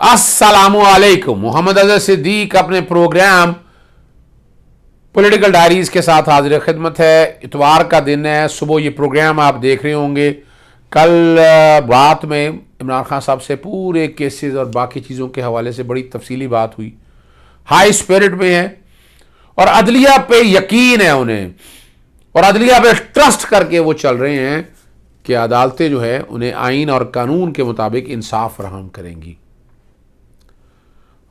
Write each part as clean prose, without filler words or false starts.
अस्सलामुअलैकुम। मोहम्मद अजहर सिद्दीक अपने programme political diaries के साथ हाजिर खिदमत है। इतवार का दिन है, सुबह ये प्रोग्राम आप देख रहे होंगे। कल रात में इमरान खान साहब से पूरे केसेस और बाकी चीज़ों के हवाले से बड़ी तफसीली बात हुई। हाई स्पिरिट में है और अदलिया पे यकीन है उन्हें, और अदलिया पे ट्रस्ट करके वो चल रहे हैं कि अदालतें जो है उन्हें आइन और कानून के मुताबिक इंसाफ फराहम करेंगी।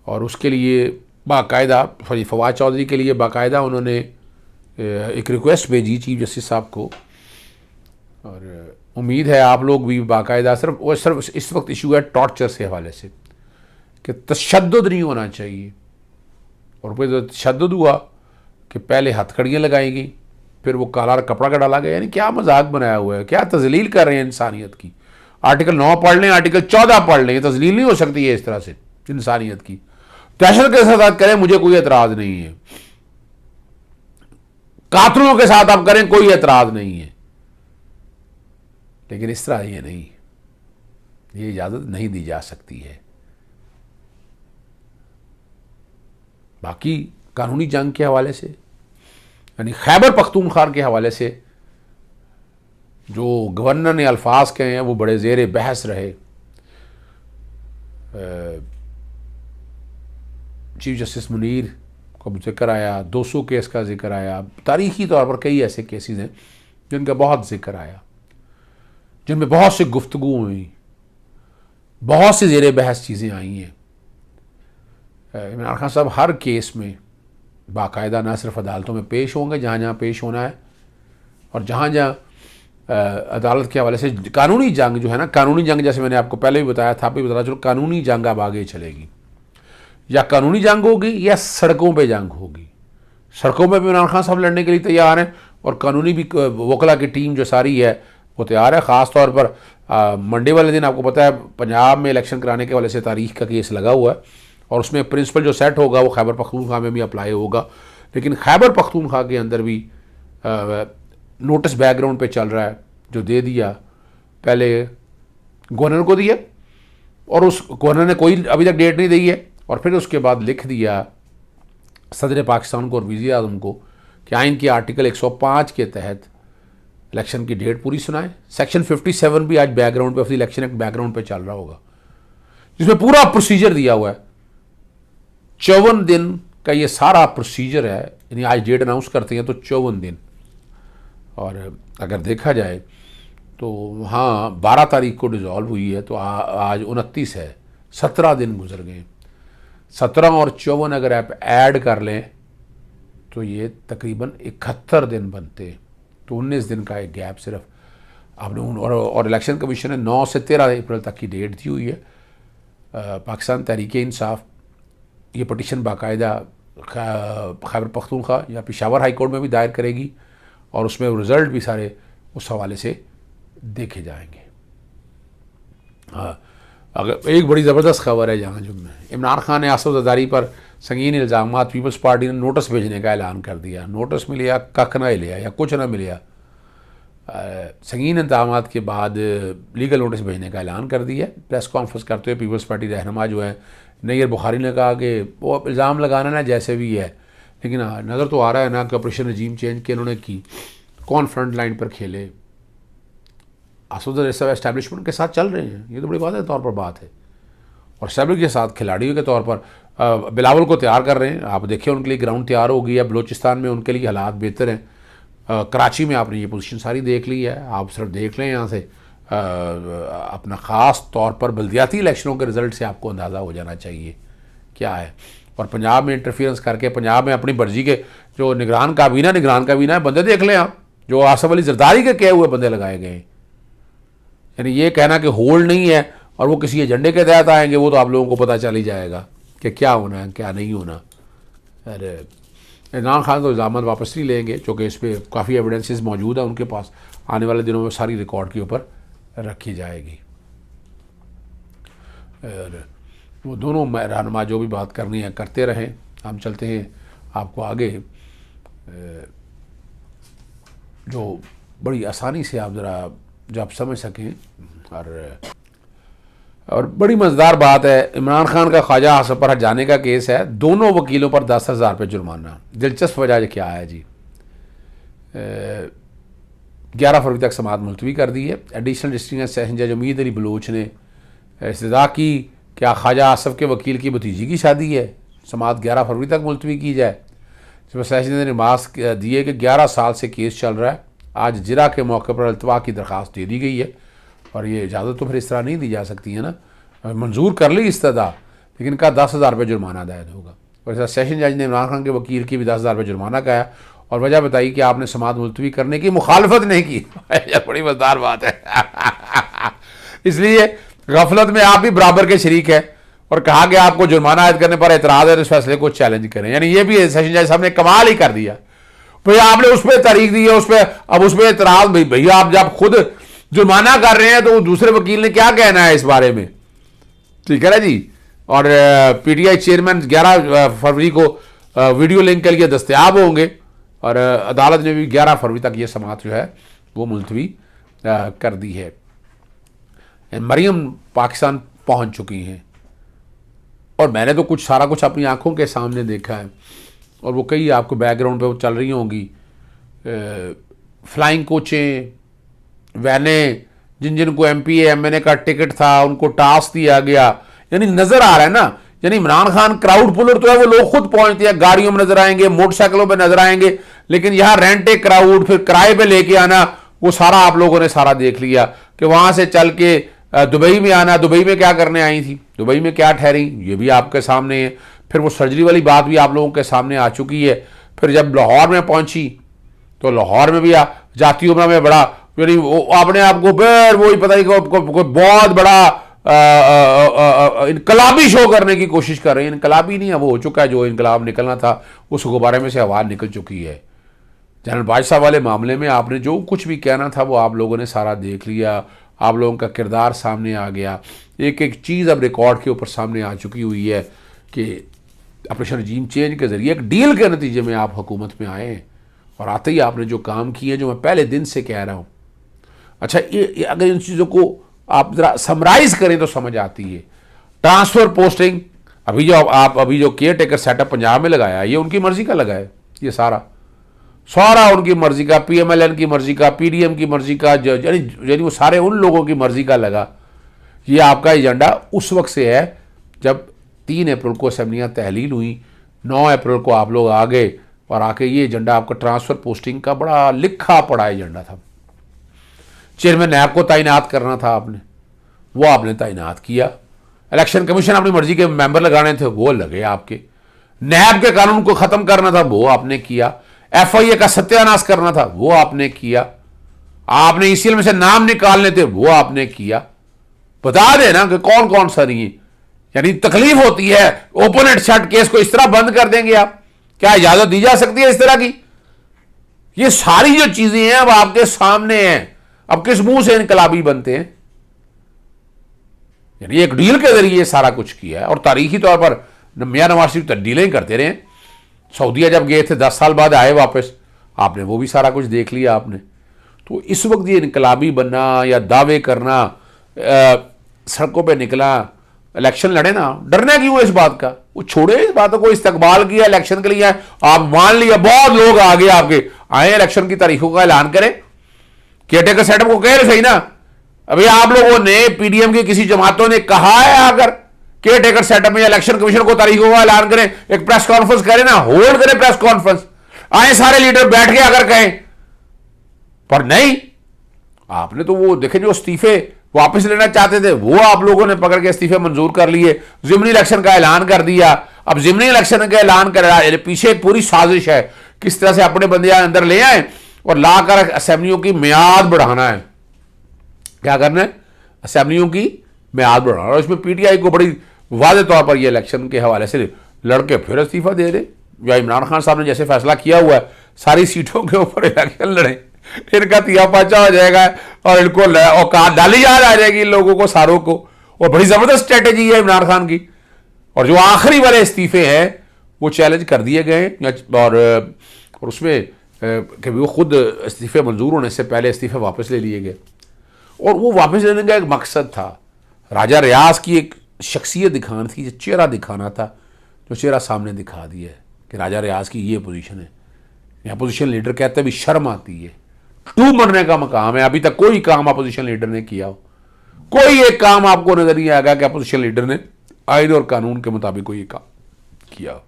और उसके लिए बाकायदा फवाद चौधरी के लिए बाकायदा उन्होंने एक रिक्वेस्ट भेजी चीफ जस्टिस साहब को, और उम्मीद है आप लोग भी बाकायदा सिर्फ इस वक्त इशू है टॉर्चर से हवाले से कि तशद्दुद नहीं होना चाहिए। और फिर तो तशद्दुद हुआ कि पहले हथकड़ियाँ लगाई गई, फिर वो काला कपड़ा का डाला गया। यानी क्या मजाक बनाया हुआ है, क्या तजलील कर रहे हैं इंसानियत की। आर्टिकल 9 पढ़ लें, आर्टिकल 14 पढ़ लें, तजलील नहीं हो सकती है इस तरह से इंसानियत की। दहशत के साथ करें, मुझे कोई एतराज नहीं है। कातलों के साथ आप करें, कोई एतराज नहीं है, लेकिन इस तरह ये नहीं, ये इजाजत नहीं दी जा सकती है। बाकी कानूनी जंग के हवाले से, यानी खैबर पख्तूनख्वा के हवाले से जो गवर्नर ने अल्फाज कहे हैं वो बड़े ज़ेर बहस रहे। चीफ जस्टिस मुनीर का जिक्र आया, 200 केस का जिक्र आया, तारीखी तौर पर कई ऐसे केसेस हैं जिनका बहुत जिक्र आया, जिनमें बहुत सी गुफ्तगू हुई, बहुत सी ज़ेर बहस चीज़ें आई हैं। इमरान खान साहब हर केस में बाकायदा ना सिर्फ अदालतों में पेश होंगे जहाँ जहाँ पेश होना है, और जहाँ जहाँ अदालत के हवाले से कानूनी जंग जो है ना, कानूनी जंग जैसे मैंने आपको पहले भी बताया था, भी बताया, चलो कानूनी जंग अब आगे चलेगी। या कानूनी जंग होगी या सड़कों पे जंग होगी। सड़कों पे भी इमरान खान साहब लड़ने के लिए तैयार हैं, और कानूनी भी वकला की टीम जो सारी है वो तैयार है। ख़ास तौर पर मंडे वाले दिन आपको पता है पंजाब में इलेक्शन कराने के हवाले से तारीख का केस लगा हुआ है, और उसमें प्रिंसिपल जो सेट होगा वो खैबर पख्तूनख्वा में भी अप्लाई होगा। लेकिन खैबर पख्तूनख्वा के अंदर भी नोटिस बैकग्राउंड पे चल रहा है, जो दे दिया पहले गवर्नर को दिया, और उस गवर्नर ने कोई अभी तक डेट नहीं दी है, और फिर उसके बाद लिख दिया सदर पाकिस्तान को और वज़ीर आज़म को कि आइन के आर्टिकल 105 के तहत इलेक्शन की डेट पूरी सुनाए। सेक्शन 57 भी आज बैकग्राउंड पे, इलेक्शन एक्ट बैकग्राउंड पे चल रहा होगा, जिसमें पूरा प्रोसीजर दिया हुआ है। 54 दिन का ये सारा प्रोसीजर है, यानी आज डेट अनाउंस करते हैं तो 54 दिन। और अगर देखा जाए तो हाँ 12 तारीख को डिज़ोल्व हुई है, तो आज 29 है, 17 दिन गुजर गए। 17 और 54 अगर आप ऐड कर लें तो ये तकरीबन 71 दिन बनते, तो 19 दिन का एक गैप सिर्फ आपने। और इलेक्शन कमीशन ने 9 से 13 अप्रैल तक की डेट दी हुई है। पाकिस्तान तहरीक इंसाफ ये पटिशन बाकायदा खैबर पख्तूनख्वा या पेशावर हाई कोर्ट में भी दायर करेगी, और उसमें रिज़ल्ट भी सारे उस हवाले से देखे जाएंगे। हाँ, अगर एक बड़ी ज़बरदस्त खबर है जहाँ जो इमरान खान ने आसफ ज़रदारी पर संगीन इल्ज़ाम, पीपल्स पार्टी ने नोटिस भेजने का ऐलान कर दिया। नोटिस मिले कख ना लिया या कुछ ना मिला, संगीन इल्ज़ाम के बाद लीगल नोटिस भेजने का ऐलान कर दिया। प्रेस कॉन्फ्रेंस करते हुए पीपल्स पार्टी रहनुमा जो है नैयर बुखारी ने कहा कि वो इल्ज़ाम लगाना ना जैसे भी है, लेकिन नज़र तो आ रहा है ना कि ऑपरेशन रजीम चेंज के इन्होंने की, कौन फ्रंट लाइन पर खेले, आसफ ज़रदारी एस्टैब्लिशमेंट के साथ चल रहे हैं। ये तो बड़ी बात है तौर पर बात है, और एस्टैब्लिश के साथ खिलाड़ियों के तौर पर बिलावल को तैयार कर रहे हैं। आप देखिए उनके लिए ग्राउंड तैयार हो गई है, बलूचिस्तान में उनके लिए हालात बेहतर हैं। कराची में आपने ये पोजीशन सारी देख ली है, आप सिर्फ देख लें यहाँ से अपना ख़ास तौर पर बल्दियाती इलेक्शनों के रिज़ल्ट से आपको अंदाज़ा हो जाना चाहिए क्या है। और पंजाब में इंटरफेरेंस करके पंजाब में अपनी मर्जी के जो निगरान काबीना है, बंदे देख लें आप, जो आसफ अली ज़रदारी के कहे हुए बंदे लगाए गए। यानी ये कहना कि होल्ड नहीं है और वो किसी एजेंडे के तहत आएंगे, वो तो आप लोगों को पता चल ही जाएगा कि क्या होना है क्या नहीं होना। अरे इमरान खान तो इल्ज़ाम वापस नहीं लेंगे, चूँकि इस पर काफ़ी एविडेंसेस मौजूद है उनके पास, आने वाले दिनों में सारी रिकॉर्ड के ऊपर रखी जाएगी। और वो दोनों रहनुमा जो भी बात करनी है करते रहें। हम चलते हैं आपको आगे, जो बड़ी आसानी से आप ज़रा जब समझ सकें। और और बड़ी मज़ेदार बात है, इमरान खान का ख्वाजा आसफ पर जाने का केस है, दोनों वकीलों पर 10,000 रुपये जुर्माना। दिलचस्प वजह क्या है जी, 11 फरवरी तक समाअत मुलतवी कर दी है। एडिशनल डिस्ट्रिक्ट सेशन जज उम्मीद अली बलोच ने इस्तदा की क्या ख्वाजा आसफ के वकील की भतीजी की शादी है, समाअत 11 फरवरी तक मुलतवी की जाए। जिसमें सेशन जज ने मास्क दिए कि 11 साल से केस चल रहा है, आज जिरा के मौके पर अल्तवा की दरख्वास्त दे दी गई है और ये इजाज़त तो फिर इस तरह नहीं दी जा सकती है ना, मंजूर कर ली इस्तदा, लेकिन कहा 10,000 रुपये जुर्माना अदायद होगा। और सेशन जज ने इमरान खान के वकील की भी 10,000 रुपये जुर्माना कहा और वजह बताई कि आपने समाअत मुलतवी करने की मुखालफत नहीं की। बड़ी मज़ेदार बात है। इसलिए गफलत में आप भी बराबर के शरीक है और कहा कि आपको जुर्माना आयद करने पर एतराज़ है, इस फैसले को चैलेंज करें। यानी ये भी सेशन जज साहब ने कमाल ही कर दिया, भैया आपने उस पर तारीख दी है, उस पर अब उस पर एतराज़, भैया आप जब खुद जुर्माना कर रहे हैं तो दूसरे वकील ने क्या कहना है इस बारे में, ठीक है ना जी। और पीटीआई चेयरमैन 11 फरवरी को वीडियो लिंक के लिए दस्तयाब होंगे और अदालत ने भी 11 फरवरी तक ये समाअत जो है वो मुलतवी कर दी है। मरियम पाकिस्तान पहुंच चुकी हैं और मैंने तो कुछ सारा कुछ अपनी आंखों के सामने देखा है और वो कई आपको बैकग्राउंड पे वो चल रही होंगी, फ्लाइंग कोचें, वैनें, जिन जिन को एमपीए एमएनए का टिकट था उनको टास्क दिया गया। यानी नजर आ रहा है ना, यानी इमरान खान क्राउड पुलर तो है, वो लोग खुद पहुंचते हैं, गाड़ियों में नजर आएंगे, मोटरसाइकिलों पे नजर आएंगे, लेकिन यहां रेंट ए क्राउड, फिर किराए पे लेके आना, वो सारा आप लोगों ने सारा देख लिया कि वहां से चल के दुबई में आना। दुबई में क्या करने आई थी, दुबई में क्या ठहरी, ये भी आपके सामने है। फिर वो सर्जरी वाली बात भी आप लोगों के सामने आ चुकी है। फिर जब लाहौर में पहुंची तो लाहौर में भी जाती उम्र में बड़ा, यानी वो अपने आप को फिर वही पता ही कोई बहुत बड़ा इनकलाबी शो करने की कोशिश कर रहे हैं। इनकलाबी नहीं है, वो हो चुका है, जो इनकलाब निकलना था उस गुब्बारे में से हवा निकल चुकी है। जनरल बादशाह वाले मामले में आपने जो कुछ भी कहना था वो आप लोगों ने सारा देख लिया, आप लोगों का किरदार सामने आ गया, एक एक चीज़ अब रिकॉर्ड के ऊपर सामने आ चुकी हुई है कि ऑपरेशन रजीम चेंज के ज़रिए एक डील के नतीजे में आप हुकूमत में आए हैं और आते ही आपने जो काम किए, जो मैं पहले दिन से कह रहा हूँ। अच्छा, ये अगर इन चीज़ों को आप ज़रा समराइज़ करें तो समझ आती है। ट्रांसफ़र पोस्टिंग, अभी जो केयर टेकर सेटअप पंजाब में लगाया, ये उनकी मर्ज़ी का लगाया, ये सारा उनकी मर्ज़ी का, पीएमएलएन की मर्ज़ी का, पीडीएम की मर्ज़ी का, यानी वो सारे उन लोगों की मर्ज़ी का लगा। ये आपका एजेंडा उस वक्त से है जब 3 अप्रैल को असेंबलियाँ तहलील हुई, 9 अप्रैल को आप लोग आ गए और आके ये एजेंडा आपका ट्रांसफ़र पोस्टिंग का बड़ा लिखा पड़ा एजेंडा था। चेयरमैन नैब को तैनात करना था आपने, वो आपने तैनात किया। इलेक्शन कमीशन अपनी मर्जी के मेंबर लगाने थे, वो लगे आपके। नैब के कानून को ख़त्म करना था, वो आपने किया। एफआईए का सत्यानाश करना था, वो आपने किया। आपने ईसीएल में से नाम निकालने थे, वो आपने किया। बता देना कि कौन कौन सा नहीं है। यानी तकलीफ होती है, ओपन एंड शट केस को इस तरह बंद कर देंगे आप, क्या इजाजत दी जा सकती है इस तरह की? ये सारी जो चीजें हैं अब आपके सामने हैं। अब किस मुंह से इनकलाबी बनते हैं? यानी एक डील के जरिए सारा कुछ किया है और तारीखी तौर पर मियां नवाज शरीफ डीलें करते रहे। सऊदीया जब गए थे 10 साल बाद आए वापस, आपने वो भी सारा कुछ देख लिया आपने। तो इस वक्त ये इनकलाबी बनना या दावे करना, सड़कों पे निकला, इलेक्शन लड़े ना, डरना क्यों है इस बात का? वो छोड़े इस बातों को, इस्तकबाल किया, इलेक्शन के लिए आए, आप मान लिया, बहुत लोग आगे आपके आए, इलेक्शन की तारीखों का ऐलान करें। केयरटेकर सेटअप को कह रहे सही ना, अभी आप लोगों ने पीडीएम की किसी जमातों ने कहा है आकर केयरटेकर सेटअप में इलेक्शन कमीशन को तारीखों का ऐलान करें, एक प्रेस कॉन्फ्रेंस करें ना, होल्ड करें प्रेस कॉन्फ्रेंस, आए सारे लीडर बैठ के अगर कहें, पर नहीं। आपने तो वो देखे जो इस्तीफे वापस लेना चाहते थे, वो आप लोगों ने पकड़ के इस्तीफे मंजूर कर लिए, जिमनी इलेक्शन का ऐलान कर दिया। अब जिमनी इलेक्शन का ऐलान कर, पीछे एक पूरी साजिश है किस तरह से अपने बंदे अंदर ले आए और लाकर असेंबलियों की मियाद बढ़ाना है। क्या करना है? असेंबलियों की मियाद बढ़ाना। और इसमें पीटीआई को बड़ी वाज़ेह तौर पर ये इलेक्शन के हवाले से लड़के फिर इस्तीफा दे दे, या इमरान खान साहब ने जैसे फैसला किया हुआ है सारी सीटों के ऊपर इलेक्शन लड़े, इनका तिया पाचा हो जाएगा और इनको औकात डाली याद आ जाएगी इन लोगों को सारों को। और बड़ी ज़बरदस्त स्ट्रेटेजी है इमरान खान की। और जो आखिरी वाले इस्तीफे हैं वो चैलेंज कर दिए गए और उसमें कि वो खुद इस्तीफे मंजूर होने से पहले इस्तीफे वापस ले लिए गए। और वो वापस लेने का एक मकसद था, राजा रियाज की एक शख्सियत दिखानी थी, जो चेहरा दिखाना था, जो चेहरा सामने दिखा दिया है कि राजा रियाज की ये पोजीशन है। यहाँ अपोजिशन लीडर कहते भी शर्म आती है, टू मरने का मकाम है। अभी तक कोई काम अपोजिशन लीडर ने किया हो, कोई एक काम आपको नजर नहीं आएगा कि अपोजिशन लीडर ने आइन और कानून के मुताबिक कोई काम किया हो।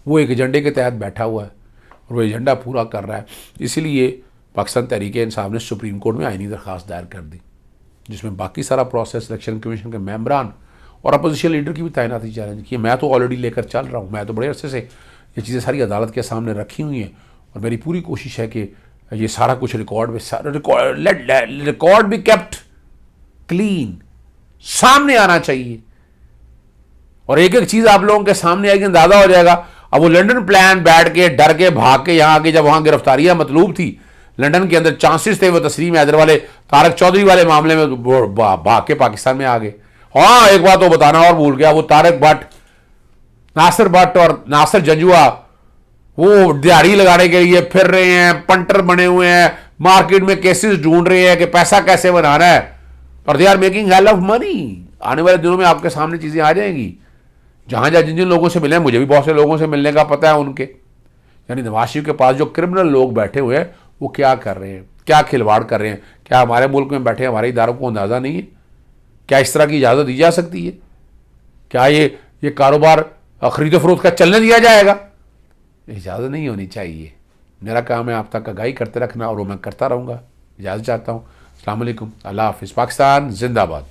वो एक एजेंडे के तहत बैठा हुआ है और वो एजेंडा पूरा कर रहा है। इसीलिए पाकिस्तान तहरीक-ए-इंसाफ ने सुप्रीम कोर्ट में आइनी दरख्वास्त दायर कर दी, जिसमें बाकी सारा प्रोसेस, इलेक्शन कमीशन के मेंबरान और अपोजिशन लीडर की भी तैनाती चैलेंज की। मैं तो ऑलरेडी लेकर चल रहा हूँ, मैं तो बड़े अरसे से ये चीज़ें सारी अदालत के सामने रखी हुई हैं और मेरी पूरी कोशिश है कि ये सारा कुछ रिकॉर्ड बी केप्ट क्लीन, सामने आना चाहिए और एक एक चीज़ आप लोगों के सामने आएगी, अंदाजा हो जाएगा। अब वो लंदन प्लान बैठ के डर के भाग के यहाँ आके, जब वहाँ गिरफ्तारियाँ मतलूब थी, लंदन के अंदर चांसेस थे वो तस्लीम हैदर वाले, तारक चौधरी वाले मामले में भाग के पाकिस्तान में आ गए। हाँ, एक बात तो बताना और भूल गया, वो तारक भट्ट, नासिर भट्ट और नासिर जंजुआ वो दिहाड़ी लगाने के लिए फिर रहे हैं, पंटर बने हुए हैं, मार्केट में केसेस ढूंढ रहे हैं कि पैसा कैसे बनाना है, और they are making hell of money. आने वाले दिनों में आपके सामने चीजें आ जाएंगी। जहां जहां जिन जिन लोगों से मिले, मुझे भी बहुत से लोगों से मिलने का पता है उनके, यानी नवाज शरीफ के पास जो क्रिमिनल लोग बैठे हुए हैं वो क्या कर रहे हैं, क्या खिलवाड़ कर रहे हैं। क्या हमारे मुल्क में बैठे हमारे इदारों को अंदाजा नहीं है? क्या इस तरह की इजाजत दी जा सकती है? क्या ये कारोबार खरीदो फरोख्त का चलने दिया जाएगा? इजाज़त नहीं होनी चाहिए। मेरा काम है आप तक आगाही करते रखना और वो मैं करता रहूँगा। इजाज़त चाहता हूँ। अस्सलाम वालेकुम, अल्लाह हाफ़िज़। पाकिस्तान जिंदाबाद।